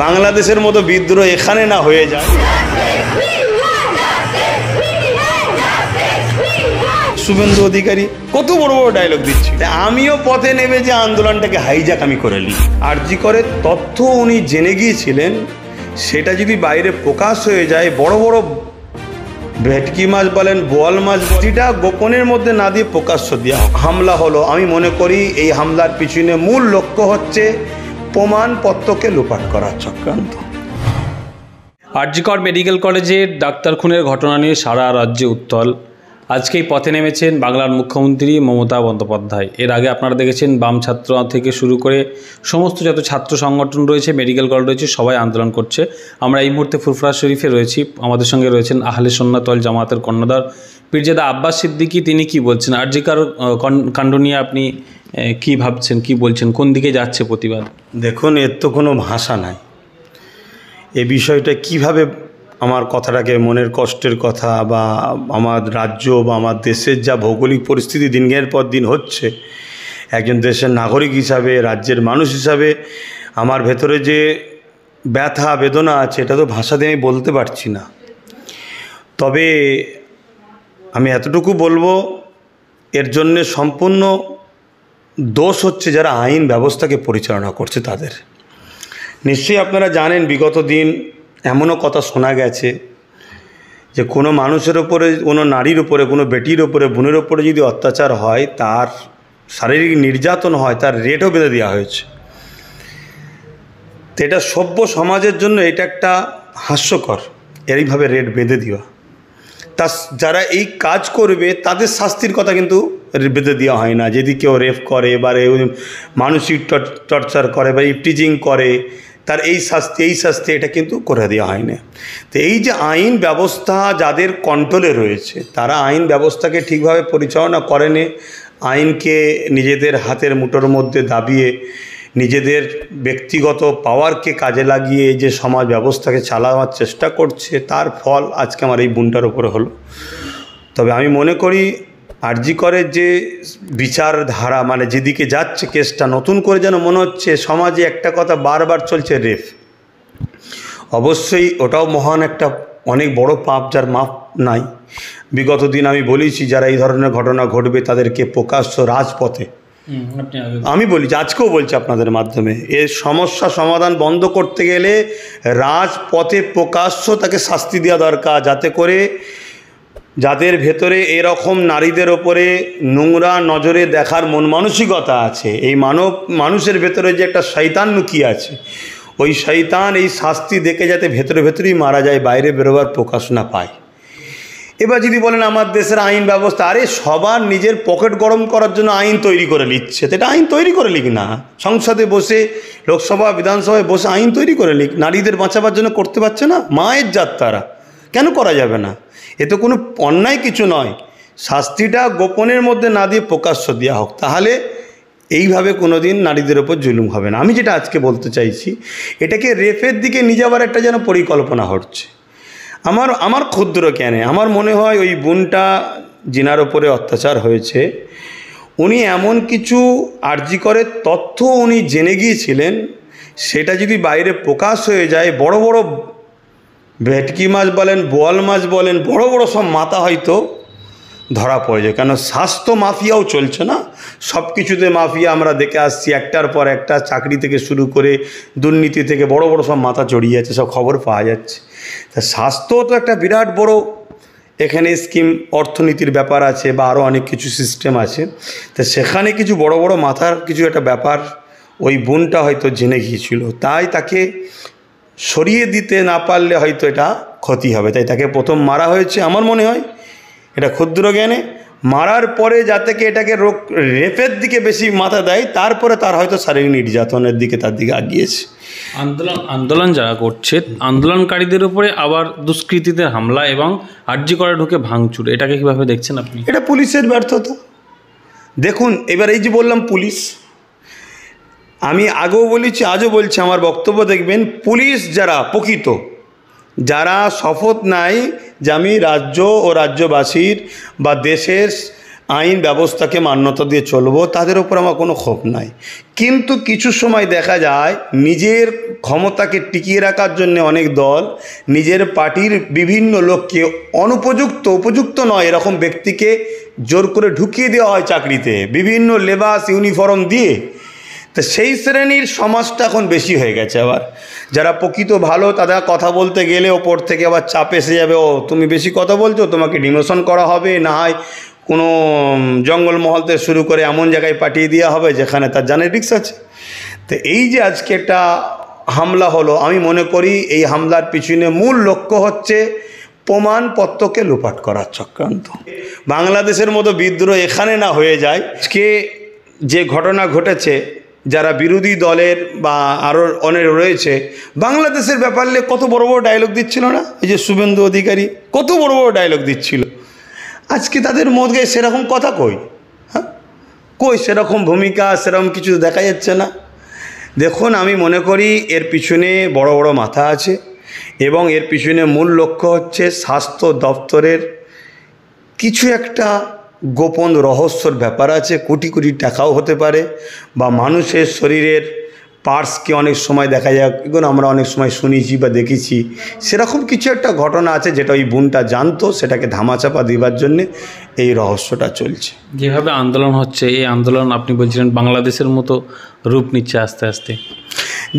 বাংলাদেশের মতো বিদ্রোহ এখানে না হয়ে যায়। শুভেন্দু অধিকারী কত বড় বড় ডায়লগ দিচ্ছি, আমিও পথে নেমে যে আন্দোলনটাকে হাইজ্যাক আমি করে নিই। আরজি করে তথ্য উনি জেনে গিয়েছিলেন, সেটা যদি বাইরে প্রকাশ হয়ে যায়, বড় বড় ভেটকি মাছ বলেন, বোয়াল মাছ, যেটা গোপনের মধ্যে না দিয়ে প্রকাশ্য দেওয়া হামলা হলো। আমি মনে করি এই হামলার পিছনে মূল লক্ষ্য হচ্ছে প্রমাণপত্রকে লোপাট করার চক্রান্ত। আরজি কর মেডিকেল কলেজের ডাক্তার খুনের ঘটনা নিয়ে সারা রাজ্যে উত্তাল। আজকেই পথে নেমেছেন বাংলার মুখ্যমন্ত্রী মমতা বন্দ্যোপাধ্যায়। এর আগে আপনারা দেখেছেন বাম ছাত্র থেকে শুরু করে সমস্ত যত ছাত্র সংগঠন রয়েছে, মেডিকেল কলেজ রয়েছে, সবাই আন্দোলন করছে। আমরা এই মুহূর্তে ফুরফুরা শরীফে রয়েছি, আমাদের সঙ্গে রয়েছেন আহলে সুন্নাত ওয়াল জামাতের কর্ণধার পীরজাদা আব্বাস সিদ্দিকী। তিনি কি বলছেন আরজি কর কাণ্ড নিয়ে? আপনি কি ভাবছেন, কি বলছেন, কোন দিকে যাচ্ছে প্রতিবাদ? দেখুন, এর তো কোনো ভাষা নাই। এ বিষয়টা কিভাবে আমার কথাটাকে, মনের কষ্টের কথা বা আমার রাজ্য বা আমার দেশের যা ভৌগোলিক পরিস্থিতি দিনের পর দিন হচ্ছে, একজন দেশের নাগরিক হিসাবে, রাজ্যের মানুষ হিসাবে আমার ভেতরে যে ব্যথা বেদনা আছে, এটা তো ভাষা দিয়ে আমি বলতে পারছি না। তবে আমি এতটুকু বলবো, এর জন্যে সম্পূর্ণ দোষ হচ্ছে যারা আইন ব্যবস্থাকে পরিচালনা করছে তাদের। নিশ্চয়ই আপনারা জানেন, বিগত দিন এমনও কথা শোনা গেছে যে কোনো মানুষের ওপরে, কোনো নারীর ওপরে, কোনো বেটির ওপরে, বোনের ওপরে যদি অত্যাচার হয়, তার শারীরিক নির্যাতন হয়, তার রেটও বেঁধে দেওয়া হয়েছে। তো এটা সভ্য সমাজের জন্য এটা একটা হাস্যকর, এইভাবে রেট বেঁধে দেওয়া। তা যারা এই কাজ করবে তাদের শাস্তির কথা কিন্তু বেঁধে দেওয়া হয় না। যদি কেউ রেপ করে বা মানসিক টর্চার করে বা ইপটিজিং করে, তার এই শাস্তি এটা কিন্তু করে দেওয়া হয় না। তো এই যে আইন ব্যবস্থা যাদের কন্ট্রোলে রয়েছে, তারা আইন ব্যবস্থাকে ঠিকভাবে পরিচালনা করেনি, আইনকে নিজেদের হাতের মুঠোর মধ্যে দাবিয়ে নিজেদের ব্যক্তিগত পাওয়ারকে কাজে লাগিয়ে যে সমাজ ব্যবস্থাকে চালাবার চেষ্টা করছে, তার ফল আজকে আমার এই বোনটার উপরে হলো। তবে আমি মনে করি আরজি করের যে বিচারধারা, মানে যেদিকে যাচ্ছে কেসটা, নতুন করে যেন মনে হচ্ছে সমাজে একটা কথা বারবার চলছে, রেপ। অবশ্যই ওটাও মহান একটা অনেক বড় পাপ, যার মাপ নাই। বিগত দিন আমি বলেছি, যারা এই ধরনের ঘটনা ঘটবে তাদেরকে প্রকাশ্য রাজপথে, আমি বলি, আজকেও বলছি আপনাদের মাধ্যমে, এর সমস্যা সমাধান বন্ধ করতে গেলে রাজপথে প্রকাশ্য তাকে শাস্তি দেওয়া দরকার, যাতে করে যাদের ভেতরে এরকম নারীদের ওপরে নোংরা নজরে দেখার মন মানসিকতা আছে, এই মানুষের ভেতরে যে একটা শয়তান লুকিয়ে আছে, ওই শয়তান এই শাস্তি দেখে যাতে ভেতরেই মারা যায়, বাইরে বেরোবার প্রকাশ না পায়। এবার যদি বলেন আমার দেশের আইন ব্যবস্থা, আরে সবার নিজের পকেট গরম করার জন্য আইন তৈরি করে নিচ্ছে। এটা আইন তৈরি করে লিখ না, সংসদে বসে, লোকসভা বিধানসভায় বসে আইন তৈরি করে লিখ। নারীদের বাঁচাবার জন্য করতে পারছে না, মায়ের জাত তারা, কেন করা যাবে না? এ তো কোনো অন্যায় কিছু নয়। শাস্তিটা গোপনের মধ্যে না দিয়ে প্রকাশ্য দেওয়া হোক, তাহলে এইভাবে কোনো দিন নারীদের ওপর জুলুম হবে না। আমি যেটা আজকে বলতে চাইছি, এটাকে রেপের দিকে নিয়ে যাওয়ার একটা যেন পরিকল্পনা হচ্ছে। আমার ক্ষুদ্র জ্ঞানে আমার মনে হয় ওই বোনটা যিনার ওপরে অত্যাচার হয়েছে, উনি এমন কিছু আরজি করে তথ্য উনি জেনে গিয়েছিলেন, সেটা যদি বাইরে প্রকাশ হয়ে যায়, বড় বড় ভেটকি মাছ বলেন, বোয়াল মাছ বলেন, বড় বড় সব মাথা হয়তো ধরা পড়ে যায়। কেন স্বাস্থ্য মাফিয়াও চলছে না, সব কিছুতে মাফিয়া আমরা দেখে আসছি, একটার পর একটা, চাকরি থেকে শুরু করে দুর্নীতি থেকে বড় বড় সব মাথা জড়িয়ে যাচ্ছে, সব খবর পাওয়া যাচ্ছে। তা স্বাস্থ্য তো একটা বিরাট বড় এখানে স্কিম, অর্থনীতির ব্যাপার আছে বা আরও অনেক কিছু সিস্টেম আছে। তা সেখানে কিছু বড় বড় মাথার কিছু একটা ব্যাপার ওই বোনটা হয়তো জেনে গিয়েছিল, তাই তাকে সরিয়ে দিতে না পারলে হয়তো এটা ক্ষতি হবে, তাই তাকে প্রথম মারা হয়েছে। আমার মনে হয় এটা ক্ষুদ্র জ্ঞানে মারার পরে যাতে এটাকে রেপের দিকে বেশি মাথা দেয়, তারপরে তার হয়তো শারীরিক নির্যাতনের দিকে তার দিকে আগিয়েছে। আন্দোলন যারা করছে, আন্দোলনকারীদের উপরে আবার দুষ্কৃতীদের হামলা এবং আরজি করে ঢুকে ভাঙচুর, এটাকে কীভাবে দেখছেন আপনি? এটা পুলিশের ব্যর্থতা। দেখুন, এবার এই যে বললাম পুলিশ, আমি আগেও বলেছি, আজও বলছি, আমার বক্তব্য দেখবেন, পুলিশ যারা প্রকৃত, যারা শপথ নেয় যে আমি রাজ্য ও রাজ্যবাসীর বা দেশের আইন ব্যবস্থাকে মান্যতা দিয়ে চলবো, তাদের উপর আমার কোনো ক্ষোভ নাই। কিন্তু কিছু সময় দেখা যায় নিজের ক্ষমতাকে টিকিয়ে রাখার জন্য অনেক দল নিজের পার্টির বিভিন্ন লোককে উপযুক্ত নয় এরকম ব্যক্তিকে জোর করে ঢুকিয়ে দেওয়া হয় চাকরিতে, বিভিন্ন লেবাস ইউনিফর্ম দিয়ে। তো সেই শ্রেণীর সমাজটা এখন বেশি হয়ে গেছে। আবার যারা প্রকৃত ভালো তাদের কথা বলতে গেলে ওপর থেকে আবার চাপ এসে যাবে, ও তুমি বেশি কথা বলছো, তোমাকে ডিমোশন করা হবে, না হয় কোনো জঙ্গলমহল থেকে শুরু করে এমন জায়গায় পাঠিয়ে দেওয়া হবে যেখানে তার জানের রিস্ক আছে। তো এই যে আজকে একটা হামলা হলো, আমি মনে করি এই হামলার পিছনে মূল লক্ষ্য হচ্ছে প্রমাণপত্রকে লোপাট করার চক্রান্ত। বাংলাদেশের মতো বিদ্রোহ এখানে না হয়ে যায়। আজকে যে ঘটনা ঘটেছে, যারা বিরোধী দলের বা আরও অনেক রয়েছে, বাংলাদেশের ব্যাপারে কত বড় বড় ডায়লগ দিচ্ছিল না? এই যে শুভেন্দু অধিকারী কত বড় বড় ডায়লগ দিচ্ছিল, আজকে তাদের মধ্যে সেরকম কথা কই সেরকম ভূমিকা সেরকম কিছু দেখা যাচ্ছে না। দেখুন, আমি মনে করি এর পিছনে বড় বড় মাথা আছে এবং এর পিছনে মূল লক্ষ্য হচ্ছে স্বাস্থ্য দপ্তরের কিছু একটা গোপন রহস্যর ব্যাপার আছে। কোটি কোটি টাকাও হতে পারে, বা মানুষের শরীরের পার্টসকে অনেক সময় দেখা যায়, এগুলো আমরা অনেক সময় শুনেছি বা দেখেছি। সেরকম কিছু একটা ঘটনা আছে যেটা ওই বোনটা জানতো, সেটাকে ধামাচাপা দেওয়ার জন্যে এই রহস্যটা চলছে। যেভাবে আন্দোলন হচ্ছে, এই আন্দোলন আপনি বলছিলেন বাংলাদেশের মতো রূপ নিচ্ছে আস্তে আস্তে।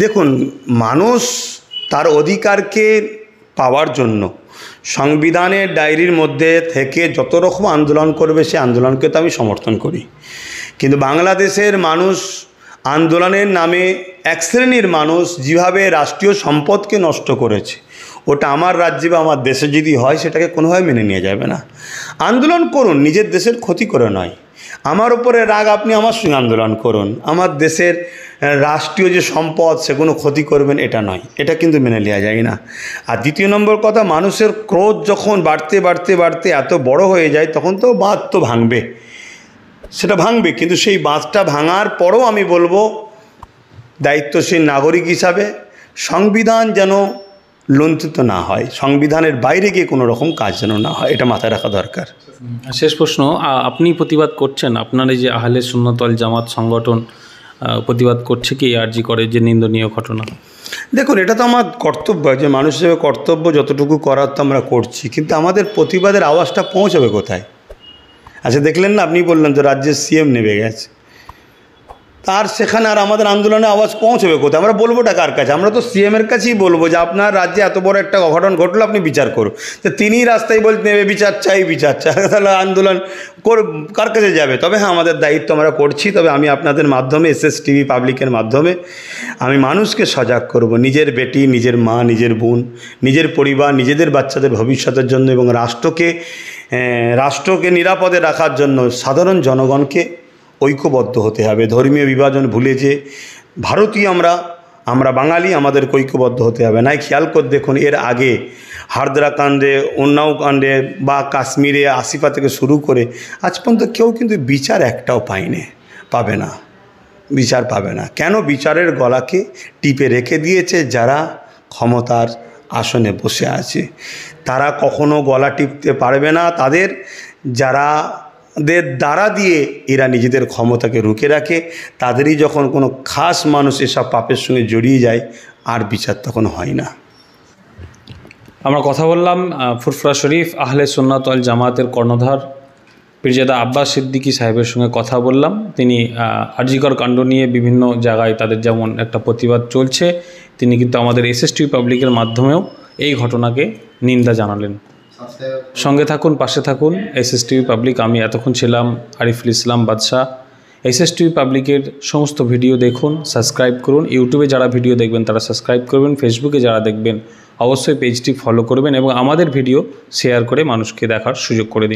দেখুন, মানুষ তার অধিকারকে পাওয়ার জন্য সংবিধানের ডায়েরির মধ্যে থেকে যত রকম আন্দোলন করবে, সে আন্দোলনকে তো আমি সমর্থন করি। কিন্তু বাংলাদেশের মানুষ আন্দোলনের নামে এক শ্রেণীর মানুষ যেভাবে রাষ্ট্রীয় সম্পদকে নষ্ট করেছে, ওটা আমার রাজ্যে বা আমার দেশে যদি হয় সেটাকে কোনোভাবে মেনে নিয়ে যাবে না। আন্দোলন করুন, নিজের দেশের ক্ষতি করে নয়। আমার উপরে রাগ, আপনি আমার সঙ্গে আন্দোলন করুন, আমার দেশের রাষ্ট্রীয় যে সম্পদ সেগুলো ক্ষতি করবেন এটা নয়, এটা কিন্তু মেনে নেওয়া যায় না। আর দ্বিতীয় নম্বর কথা, মানুষের ক্রোধ যখন বাড়তে বাড়তে বাড়তে এত বড় হয়ে যায়, তখন তো বাঁধ তো ভাঙবে, সেটা ভাঙবে। কিন্তু সেই বাঁধটা ভাঙার পরও আমি বলবো দায়িত্বশীল নাগরিক হিসাবে সংবিধান যেন লঙ্ঘিত না হয়, সংবিধানের বাইরে গিয়ে কোনো রকম কাজ যেন না হয়, এটা মাথায় রাখা দরকার। শেষ প্রশ্ন, আপনি প্রতিবাদ করছেন, আপনার এই যে আহলে সুন্নাত ওয়াল জামাত সংগঠন প্রতিবাদ করছে কি আরজি করে যে নিন্দনীয় ঘটনা? দেখুন, এটা তো আমার কর্তব্য, যে মানুষ হিসেবে কর্তব্য যতটুকু করার তো আমরা করছি, কিন্তু আমাদের প্রতিবাদের আওয়াজটা পৌঁছাবে কোথায়? আচ্ছা, দেখলেন না, আপনি বললেন তো রাজ্যের সিএম নেমে গেছে, তার সেখানে আর আমাদের আন্দোলনে আওয়াজ পৌঁছবে কোথায়? আমরা বলবোটা কার কাছে? আমরা তো সিএমের কাছেই বলবো যে আপনার রাজ্যে এত বড় একটা অঘটন ঘটলো, আপনি বিচার করুন। তো তিনিই রাস্তায় বলতে নেবে বিচার চাই, তাহলে আন্দোলন কার কাছে যাবে? তবে হ্যাঁ, আমাদের দায়িত্ব আমরা করছি। তবে আমি আপনাদের মাধ্যমে, SSTV পাবলিকের মাধ্যমে আমি মানুষকে সজাগ করব, নিজের বেটি, নিজের মা, নিজের বোন, নিজের পরিবার, নিজেদের বাচ্চাদের ভবিষ্যতের জন্য এবং রাষ্ট্রকে নিরাপদে রাখার জন্য সাধারণ জনগণকে ঐক্যবদ্ধ হতে হবে। ধর্মীয় বিভাজন ভুলে যে ভারতীয় আমরা বাঙালি, আমাদেরকে ঐক্যবদ্ধ হতে হবে। নাই খেয়াল করে দেখুন, এর আগে হারদরা কাণ্ডে, উন্নাও কাণ্ডে বা কাশ্মীরে আসিফা থেকে শুরু করে আজ পর্যন্ত কেউ কিন্তু বিচার একটাও পাবে না, বিচার পাবে না। কেন? বিচারের গলাকে টিপে রেখে দিয়েছে যারা ক্ষমতার আসনে বসে আছে। তারা কখনো গলা টিপতে পারবে না। যাদের দ্বারা দিয়ে এরা নিজেদের ক্ষমতাকে রুখে রাখে, তাদেরই যখন কোনো খাস মানুষ এসব পাপের সঙ্গে জড়িয়ে যায়, আর বিচার তখন হয় না। আমরা কথা বললাম ফুরফুরা শরীফ আহলে সুন্নাত ওয়াল জামাতের কর্ণধার পীরজাদা আব্বাস সিদ্দিকী সাহেবের সঙ্গে কথা বললাম। তিনি আরজিকর কাণ্ড নিয়ে বিভিন্ন জায়গায় তাদের যেমন একটা প্রতিবাদ চলছে, তিনি কিন্তু আমাদের SSTV পাবলিকের মাধ্যমেও এই ঘটনাকে নিন্দা জানালেন। সঙ্গে থাকুন, পাশে থাকুন SSTV পাবলিক। আমি এতক্ষণ ছিলাম আরিফুল ইসলাম বাদশাহ। SSTV পাবলিকের সমস্ত ভিডিও দেখুন, সাবস্ক্রাইব করুন। ইউটিউবে যারা ভিডিও দেখবেন তারা সাবস্ক্রাইব করবেন, ফেসবুকে যারা দেখবেন অবশ্যই পেজটি ফলো করবেন এবং আমাদের ভিডিও শেয়ার করে মানুষকে দেখার সুযোগ করে দিন।